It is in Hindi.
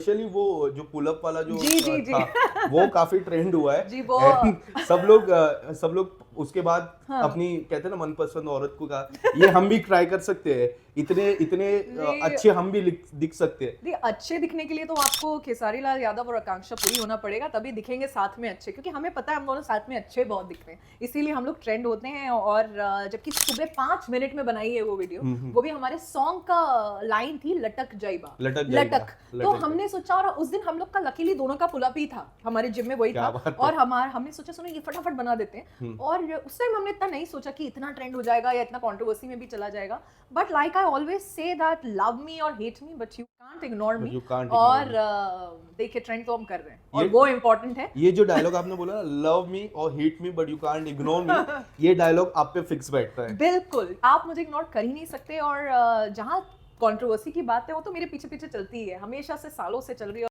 स्पेशली वो जो पुलअप वाला जो जी जी जी था वो काफी ट्रेंड हुआ है। जी वो And सब लोग उसके बाद हाँ अपनी कहते हैं ना मनपसंद औरत को कहा ये हम भी ट्राई कर सकते हैं, इतने इतने जी अच्छे हम भी दिख सकते हैं। दी अच्छे दिखने के लिए तो आपको खेसारी लाल यादव और आकांक्षा पूरी होना पड़ेगा, तभी दिखेंगे साथ में अच्छे, क्योंकि हमें पता है हम दोनों साथ में अच्छे बहुत दिखते हैं, इसीलिए हम लोग ट्रेंड होते हैं। और जबकि सुबह 5 मिनट में बनाई है वो वीडियो, वो भी हमारे सॉन्ग का लाइन थी लटक जाइबा, लटक जाइबा, लटक। तो हमने सोचा, और उस दिन हम लोग का लकीली दोनों का पुलअप ही था, हमारे जिम में वही क्या था। बात है। और हमने सोचा सुनो ये फटाफट बना देते हैं। और उस टाइम हमने इतना नहीं सोचा कि इतना ट्रेंड हो जाएगा या इतना कंट्रोवर्सी में भी चला जाएगा। But like I always say that love me or hate me but you can't ignore But me. you can't ignore और me. देखिए ट्रेंड तो हम कर रहे हैं और ये- वो इम्पोर्टेंट है। ये जो डायलॉग आपने बोला love me or hate me but you can't ignore me, ये डायलॉग आप पे फिक्स बैठता है। बिल्कुल, आप मुझे इग्नोर कर ही नहीं सकते। और जहाँ कंट्रोवर्सी की बात है वो तो मेरे पीछे पीछे चलती ही है, हमेशा से, सालों से चल रही है।